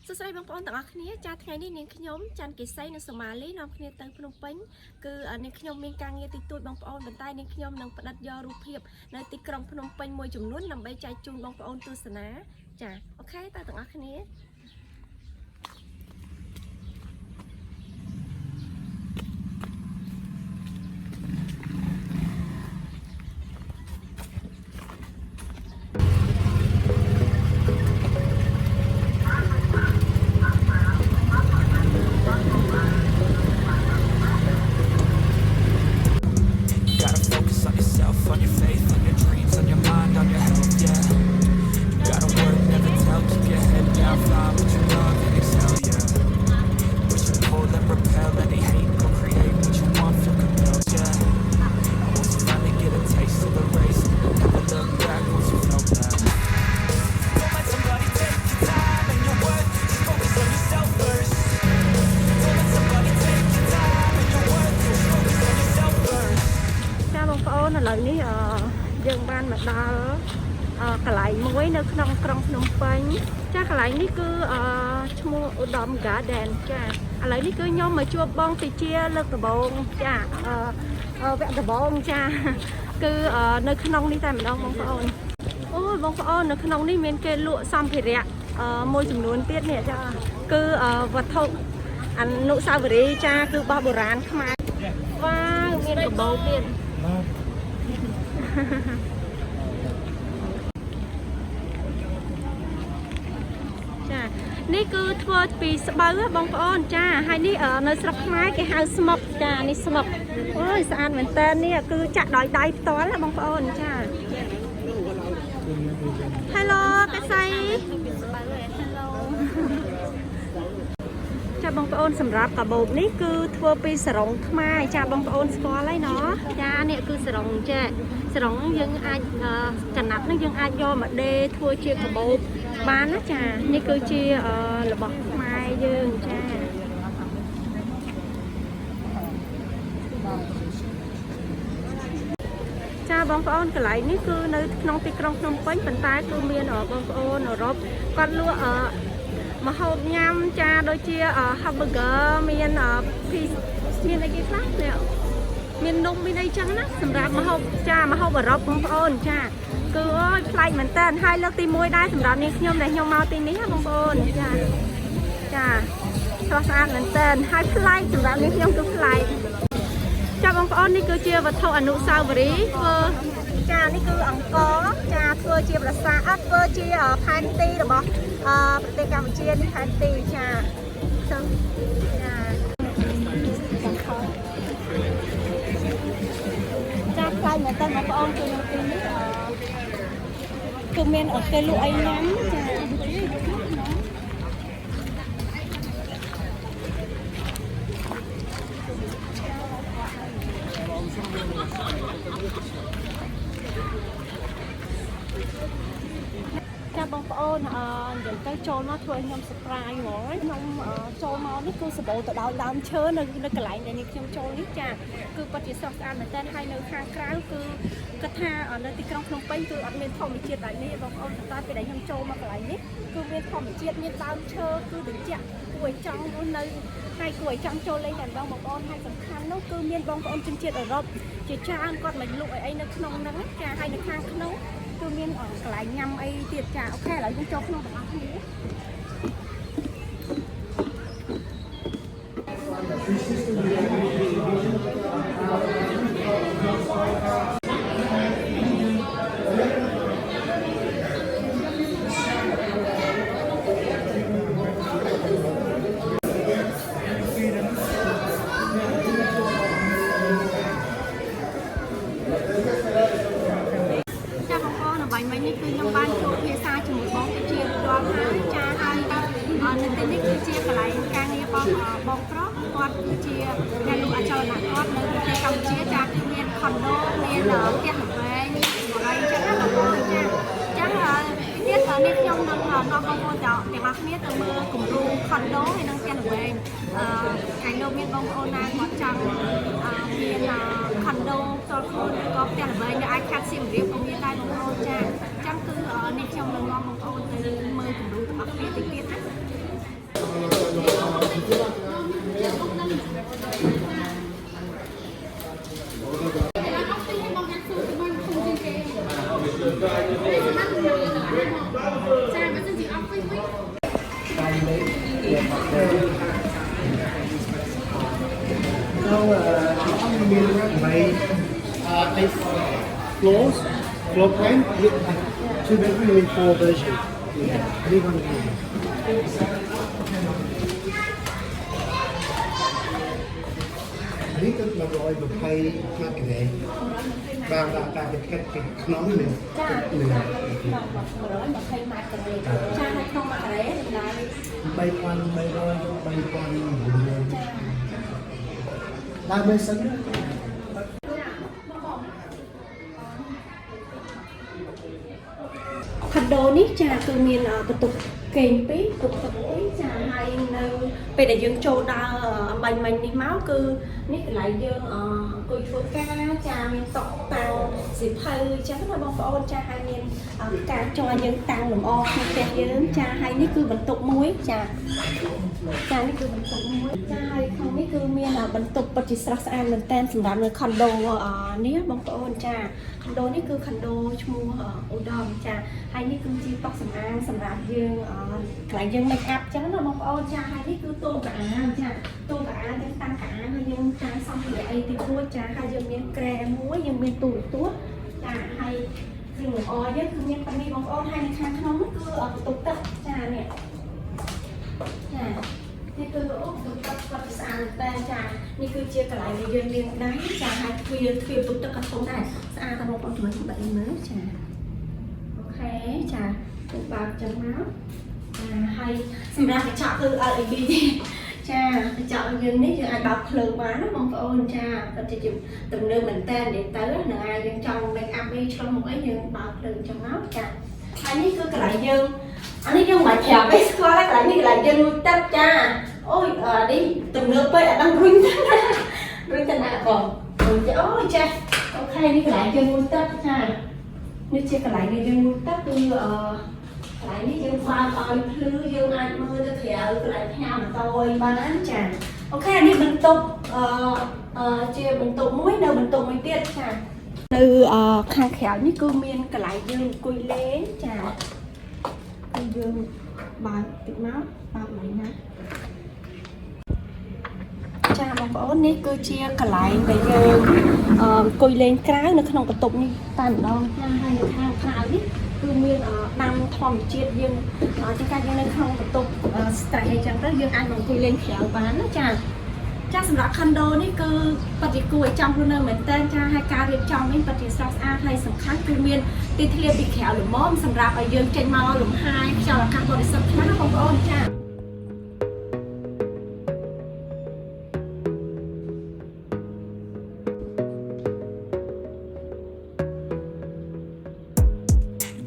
សួស្តីបងប្អូនទាំងអស់គ្នាចាថ្ងៃនេះនាងខ្ញុំច័ន្ទកេសីនៅសូម៉ាលីនាំគ្នាទៅភ្នំពេញគឺនាងខ្ញុំមានការងារតិចតួចបងប្អូនប៉ុន្តែនាងខ្ញុំនឹងផ្តិតយករូបភាពនៅទីក្រុងភ្នំពេញមួយចំនួនដើម្បីចែកជូនបងប្អូនទស្សនាចាអូខេតើទាំងអស់គ្នា ឥឡូវនេះយើងបានមកដល់កន្លែងមួយនៅក្នុងក្រុងភ្នំពេញចាកន្លែងនេះគឺឈ្មោះ Odom Garden ចាឥឡូវនេះគឺខ្ញុំមកជួបបងទីជាលើកដំបូងចាវគ្គដំបូងចាគឺនៅក្នុងនេះតែម្ដងបងប្អូនអូយបងប្អូននៅក្នុងនេះមានគេលក់សម្ភារៈមួយចំនួនទៀតនេះចាគឺវត្ថុអនុស្សាវរីយ៍ចាគឺរបស់បុរាណខ្មែរវ៉ាវមានកាបូបទៀត ចានេះគឺធ្វើពីស្បូវបងប្អូនចាហើយនេះនៅស្រុកខ្មែរគេហៅស្មុកចានេះស្មុកអូយស្អាតមែនតើនេះគឺចាក់ដោយដៃផ្ទាល់បងប្អូនចា Hello កសៃ Hello ចាបងប្អូនសម្រាប់កាបូបនេះគឺធ្វើពីសរងខ្មែរចាបងប្អូនស្គាល់ហើយណោះចានេះគឺសរងចាសរងយើងអាចចំណាប់នឹងយើងអាចយកមកដេរធ្វើជាកាបូបបានណាចានេះគឺជារបស់ខ្មែរយើងចាចាបងប្អូនកន្លែងនេះគឺនៅក្នុងទីក្រុងភ្នំពេញប៉ុន្តែគឺមានបងប្អូនអឺរ៉ុបគាត់លក់ម្ហូបញ៉ាំចាដូចជា hamburger មានមានអីគេខ្លះនេះមាននំមានអីចឹងណាសម្រាប់ម្ហូបចាម្ហូបអឺរ៉ុបបងប្អូនចាគឺអើយប្លែកមែនតើហើយលើកទី1ដែរសម្រាប់នាងខ្ញុំដែលខ្ញុំមកទីនេះបងប្អូនចាចាស្រស់ស្អាតមែនតើហើយប្លែកសម្រាប់នាងខ្ញុំគឺប្លែកចាបងប្អូននេះគឺជាវត្ថុអនុស្សាវរីយ៍ធ្វើចានេះគឺអង្គរចាធ្វើជាប្រាសាទធ្វើជាផែនទីរបស់ប្រទេសកម្ពុជានេះផែនទីចាចាចាផ្លែមែនតើបងប្អូនគឺនៅទីនេះគឺមានគេលក់អីញ៉ាំចាបងប្អូននិយាយទៅចូលមកធ្វើខ្ញុំ surprise ហ្មងខ្ញុំចូលមកនេះគឺសម្បូរទៅដោយដើមឈើនៅកន្លែងដែលនេះខ្ញុំចូលនេះចាគឺពិតជាស្រស់ស្អាតមែនទែនហើយនៅខាងក្រៅគឺគាត់ថានៅទីក្រុងភ្នំពេញគឺអត់មានធម្មជាតិដូចនេះបងប្អូនតែពេលដែលខ្ញុំចូលមកកន្លែងនេះគឺមានធម្មជាតិមានដើមឈើគឺត្រជាក់គួរឲ្យចង់នៅហើយគួរឲ្យចង់ចូលលេងតែម្ដងបងប្អូនហើយសំខាន់នោះគឺមានបងប្អូនជនជាតិអឺរ៉ុបជាច្រើនគាត់មកលក់អីនៅក្នុងហ្នឹងចាហើយនៅខាងក្នុងគឺមានកន្លែងញ៉ាំអីទៀតចាអូខេឥឡូវយើងចូលក្នុងទាំងអស់គ្នានេះគឺខ្ញុំបានជួបភាសាជាមួយបងជារាល់ហើយចាហើយនៅទីនេះគឺជាកន្លែងការងារបងប្រុសគាត់គឺជាអ្នកលក់អចលនទ្រព្យនៅប្រទេសកម្ពុជាចាគឺមាន Condo មានផ្ទះល្វែងបរិយាចឹងណាបងប្អូនចាអញ្ចឹងទៀតនេះខ្ញុំនឹងនាំបងប្អូនទាំងអស់គ្នាទៅមើលគំរូ Condo ហើយនិងផ្ទះល្វែងថ្ងៃនោះមានបងប្អូនណាគាត់ចង់មាន Condo ផ្ទាល់ខ្លួនឬក៏ផ្ទះល្វែងដែលអាចខាត់សៀមរាបក៏មានដែរបងប្អូនចាអញ្ចឹងគឺនេះខ្ញុំនឹងនាំបងប្អូនទៅមើលគំរូទាំងអស់គ្នាតិចទៀតណា So, eight floors, floor plan, two bedroom in four version. Yeah. Anyone can. Lý tức là gọi được hay mặt cái này và cái nón này bay quanh bay rồi bay quanh đa bên sân Condo នេះចាគឺមានបន្ទប់គេងពីរបន្ទប់មួយចាហើយនៅពេលដែលយើងចូលដើរបាញ់នេះមកគឺនេះកន្លែងយើងអង្គុយធ្វើការចាមានតុតាំងសិភៅអញ្ចឹងណាបងប្អូនចាហើយមានការចរយើងតាំងលម្អក្នុងផ្ទះយើងចាហើយនេះគឺបន្ទប់មួយចានេះគឺបន្ទប់មួយចាហើយក្នុងនេះគឺមានបន្ទប់ពិតជាស្រស់ស្អាតមែនតើសម្រាប់នៅ Condo នេះបងប្អូនចា Condo នេះគឺ Condo ឈ្មោះ Odom ចាហើយនេះគឺជាតុសម្អាងសម្រាប់យើងកន្លែងយើង make up ចឹងណាបងប្អូនចាហើយនេះគឺតូកៅអៅចាតូកៅអៅយើងតាំងកៅអៅហើយយើងចាសំភារៈអីទីរួចចាហើយយើងមានក្រែមួយយើងមានទូរទស្សន៍ចាហើយយើងលម្អយើងគឺមានប៉ុណ្នេះបងប្អូនហើយនៅខាងក្នុងនោះគឺបន្ទប់ទឹកចានេះចានេះគឺអូបន្ទប់ទឹកគាត់ស្អាតតែចានេះគឺជាកន្លែងដែលយើងលាងដៃចាហើយទ្វារបន្ទប់ទឹកក៏ធំដែរស្អាតតែបងប្អូនជួយបាត់មើលចាអូខេចាទៅបើកចឹងមកហើយសម្រាប់កញ្ចក់គឺ LED ចាកញ្ចក់យើងនេះយើងអាចបើកភ្លើងបានណាបងប្អូនចាគាត់ជាទំនើបមែនតើនិយាយទៅនឹងអាចយើងចង់ make up អីឆ្លុះមកអីយើងបើកភ្លើងចឹងមកចាហើយនេះគឺកន្លែងយើងអានេះយើងមិនប្រាប់ទេស្គាល់ហើយកន្លែងនេះកន្លែងយើងលុយទឹកចាអូយនេះទំនើបពេកអត់ដឹងរុញទៅណាបងអូយចាអូខេនេះកន្លែងយើងលុយទឹកចានេះជាកន្លែងយើងលុយទឹកគឺកន្លែងនេះយើងបើកឲ្យភ្លឺយើងអាចមើលទៅក្រៅកន្លែងផ្ញើម៉ូតូអីបានចាអូខេនេះបន្ទប់ជាបន្ទប់មួយនៅបន្ទប់មួយទៀតចានៅខាងក្រៅនេះគឺមានកន្លែងយើងអង្គុយលេងចាគឺយើងបើកតិចមកបើកឡើងណាចាបងប្អូននេះគឺជាកន្លែងដែលយើងអង្គុយលេងក្រៅនៅក្នុងបន្ទប់នេះតែម្ដងចាហើយនៅខាងក្រៅនេះគឺមានដាំធម្មជាតិយើងជាការយើងនៅក្នុងបន្ទប់ស្ត្រេសអីចឹងទៅយើងអាចអង្គុយលេងក្រៅបានណាចាសម្រាប់ Condo នេះគឺពិតជាគួរឲ្យចង់រស់នៅមែនតើចាហើយការរៀបចំនេះពិតជាស្រស់ស្អាតហើយសំខាន់គឺមានទីធ្លាពីក្រៅល្មមសម្រាប់ឲ្យយើងចេញមកលំហែខ្យល់អាកាសបរិសុទ្ធខ្លះបងប្អូនចា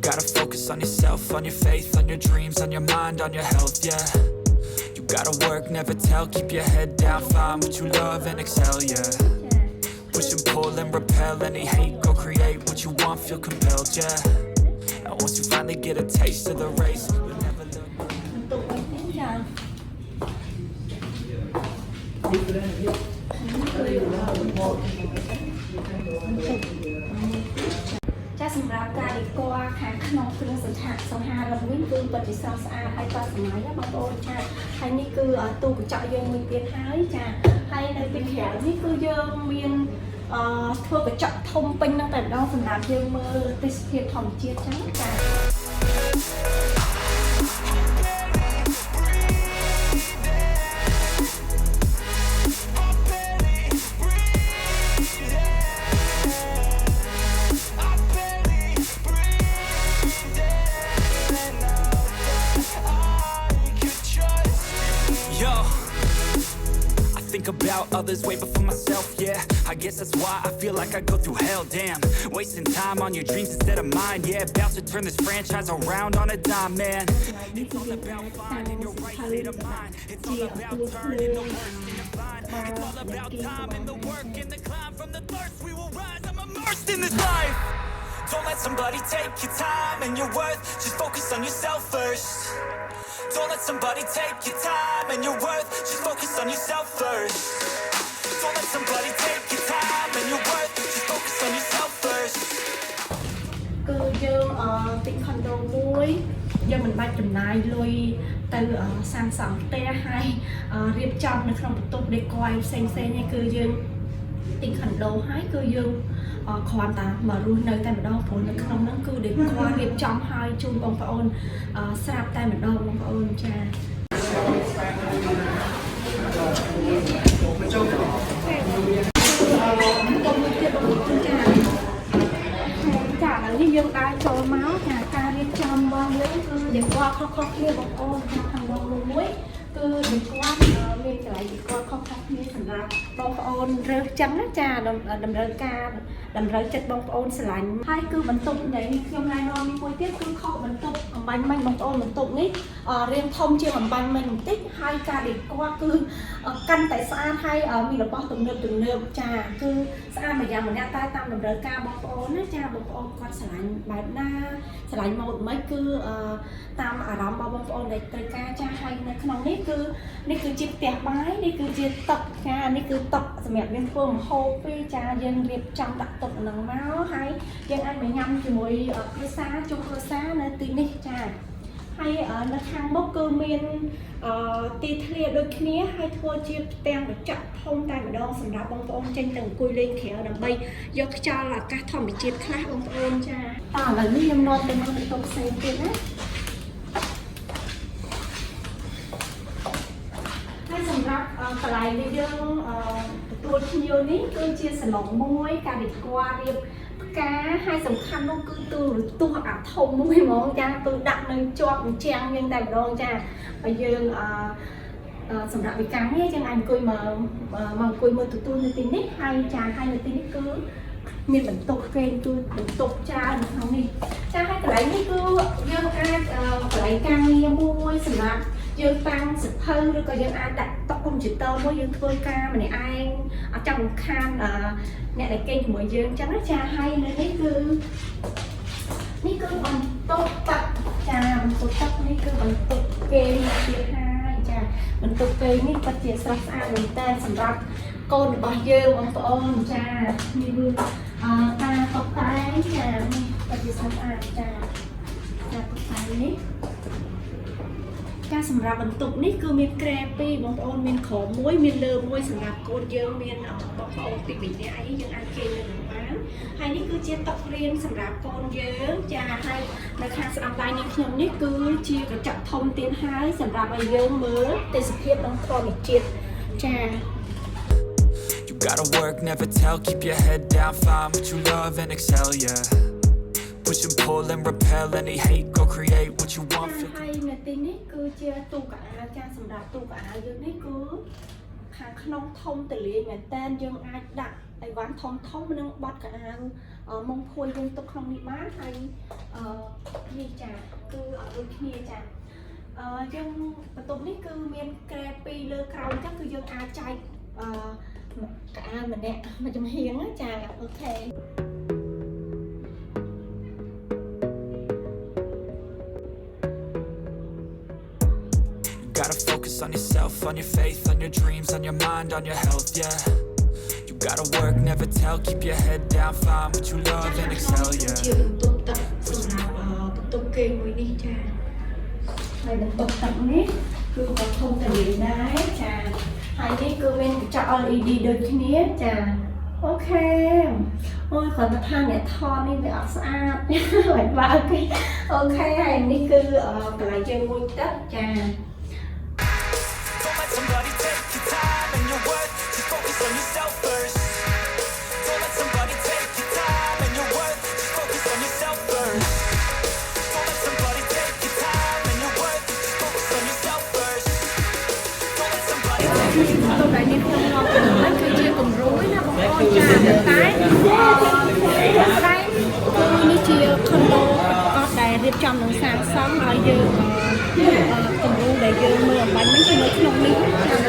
Gotta focus on yourself, on your faith, on your dreams, on your mind, on your health, yeah. You gotta work, never tell, keep your head down, find what you love and excel, yeah. Push and pull and repel any hate, go create what you want, feel compelled, yeah. And once you finally get a taste of the race, you'll never look.សម្រាប់ការរៀបការខាងក្នុងគ្រឿងសង្ហារឹមវិញគឺពិតជាស្រស់ស្អាតហើយតសម័យណាបងប្អូនចាហើយនេះគឺទូកញ្ចក់យើងមួយទៀតហើយចាហើយនៅពីក្រៅនេះគឺយើងមានធ្វើកញ្ចក់ធំពេញហ្នឹងតែម្ដងសម្រាប់យើងមើលទេសភាពធម្មជាតិចឹងចា About others way before myself, yeah. I guess that's why I feel like I go through hell, damn. Wasting time on your dreams instead of mine, yeah. About to turn this franchise around on a dime, man. It's all about finding your right state of mind. It's all about turning the worst into fine. It's all about time and the work and the climb. From the thirst we will rise, I'm immersed in this life. Don't let somebody take your time and your worth. Just focus on yourself first. Don't let somebody take your time and your worth. Just focus on yourself first. Don't let somebody take your time and your worth. Just focus on yourself first. គឺយើងទី Condo មួយ យើងមិនបាច់ចំណាយលុយទៅសាងសង់ផ្ទះហើយរៀបចំនៅក្នុងបន្ទប់ដេក័យផ្សេងនេះគឺយើងទិញ Condo ហើយគឺយើងគ្រាន់តែមករស់នៅតែម្ដងព្រោះនៅក្នុងហ្នឹងគឺដេក័យរៀបចំហើយជូនបងប្អូនស្រាប់តែម្ដងបងប្អូនចាចាឥឡូវនេះយើងដើរចូលមកចាការរៀបចំរបស់យើងគឺយើងគាត់ខុសៗគ្នាបងប្អូនខាងក្នុងមួយគឺយើងគាត់មានកន្លែងយើងគាត់ខុសៗគ្នាសម្រាប់បងប្អូនរើសចឹងណាចាតម្រូវចិត្តបងប្អូនស្រឡាញ់ហើយគឺបន្ទប់នេះខ្ញុំណែនាំមួយទៀតគឺខុសបន្ទប់អំបញ្ញមិញបងប្អូនបន្ទប់នេះរៀងធំជាងអំបញ្ញមិញបន្តិចហើយការដេកគាត់គឺកាន់តែស្អាតហើយមានរបស់ទំនើបចាគឺស្អាតមួយយ៉ាងម្នាក់តែតាមតម្រូវការបងប្អូនណាចាបងប្អូនគាត់ស្រឡាញ់បែបណាស្រឡាញ់ម៉ូដមិនគឺតាមអារម្មណ៍របស់បងប្អូនដែលត្រូវការចាហើយនៅក្នុងនេះគឺជាផ្ទះបាយនេះគឺជាតុចានេះគឺតុសម្រាប់យើងធ្វើម្ហូបពីចាយើងរៀបចំដាក់តុហ្នឹងមកហើយយើងអាចមកញ៉ាំជាមួយគ្រួសារជុំគ្រួសារនៅទីនេះចាហើយនៅខាងមុខគឺមានទីធ្លាដូចគ្នាហើយធ្វើជាផ្ទាំងកញ្ចក់ធំតែម្ដងសម្រាប់បងប្អូនចេញទៅអង្គុយលេងក្រៅដើម្បីយកខ្យល់អាកាសធម្មជាតិខ្លះបងប្អូនចាឥឡូវនេះខ្ញុំនាំទៅមើលបន្ទប់ផ្សេងទៀតណាហើយសម្រាប់កន្លែងដែលយើងទទួលភ្ញៀវនេះគឺជាសាឡុងមួយការដេក័រៀបផ្កាហើយសំខាន់នោះគឺទូរទស្សន៍អាធំមួយហ្មងចាទូដាក់នៅជាប់អញ្ចាំងយើងតែម្ដងចាហើយយើងសម្រាប់វិការនេះយើងអាចអង្គុយមកអង្គុយមើលទទួលនៅទីនេះហើយចាហើយនៅទីនេះគឺមានបន្ទប់គេគឺបន្ទប់ចានៅក្នុងនេះចាហើយកន្លែងនេះគឺយើងអាចកន្លែងការងារមួយសម្រាប់យើងតាំងសិភៅឬក៏យើងអាចដាក់តុកុំព្យូទ័រមួយយើងធ្វើការម្នាក់ឯងអត់ចាំរំខានអ្នកដែលគេជាមួយយើងអញ្ចឹងណាចាហើយនៅនេះគឺបន្ទប់ទឹកចាបន្ទប់ទឹកនេះគឺបន្ទប់គេទៀតហើយចាបន្ទប់គេនេះពិតជាស្រស់ស្អាតមែនតើសម្រាប់កូនរបស់យើងបងប្អូនចានេះគឺការតុបតែងចានេះពិតជាស្រស់ស្អាតចាការតុបតែងនេះការសម្រាប់បន្ទប់នេះគឺមានក្រែពីរបងប្អូនមានក្រោមមួយមានលើមួយសម្រាប់កូនយើងមានបងប្អូនពី2នាក់អីយើងអាចគេនៅនឹងបានហើយនេះគឺជាតុរៀនសម្រាប់កូនយើងចាហើយនៅខាងស្ដាំដៃនេះខ្ញុំនេះគឺជាកញ្ចក់ធំទៀតហើយសម្រាប់ឲ្យយើងមើលទេសភាពក្នុងធម្មជាតិចា You gotta work, never tell, keep your head down, find what you love and excel, yeah. Push and pull and repel any hate, go create what you want. ហើយនៅទីនេះគឺជាទូកៅអៅចាសម្រាប់ទូកៅអៅយើងនេះគឺខាងក្នុងធំទលាយមែនតើយើងអាចដាក់អីវ៉ាន់ធំនឹងបត់កៅអៅមុំភួយយើងទុកក្នុងនេះបានហើយនេះចាគឺដូចគ្នាចាយើងបន្ទប់នេះគឺមានក្រែពីរលើក្រោមចឹងគឺយើងអាចចែកកៅអៅម្នាក់មួយចំហៀងចាអូខេGotta focus on yourself, on your faith, on your dreams, on your mind, on your health, yeah. You gotta work, never tell, keep your head down, find what you love and excel, yeah. ជាបន្ទប់ទឹកសម្រាប់បន្ទប់គេមួយនេះចាហើយបន្ទប់ទឹកនេះគឺក៏ធំទលាយដែរចាហើយនេះគឺមានកញ្ចក់ LED ដូចគ្នាចាអូខេអូយគាត់ថាអ្នកថតនេះវាអត់ស្អាតហើយបើគេអូខេហើយនេះគឺកន្លែងយើងមួយទឹកចា Don't let somebody take your time and your worth, just focus on yourself first. Don't let somebody take your time and your worth, just focus on yourself first. Don't let somebody take your time and your worth, just focus on yourself first. Don't let somebody take your time. ទៅដល់នេះខ្ញុំមកទៅគឺជាគំរូណាបងប្អូនចាតែស្ដាយគឺនេះជា Condo ក៏ដែលរៀបចំនឹងសាងសង់ហើយយើងគំរូដែលយើងមើលអំបញ្ញមិញគឺនៅក្នុងនេះចា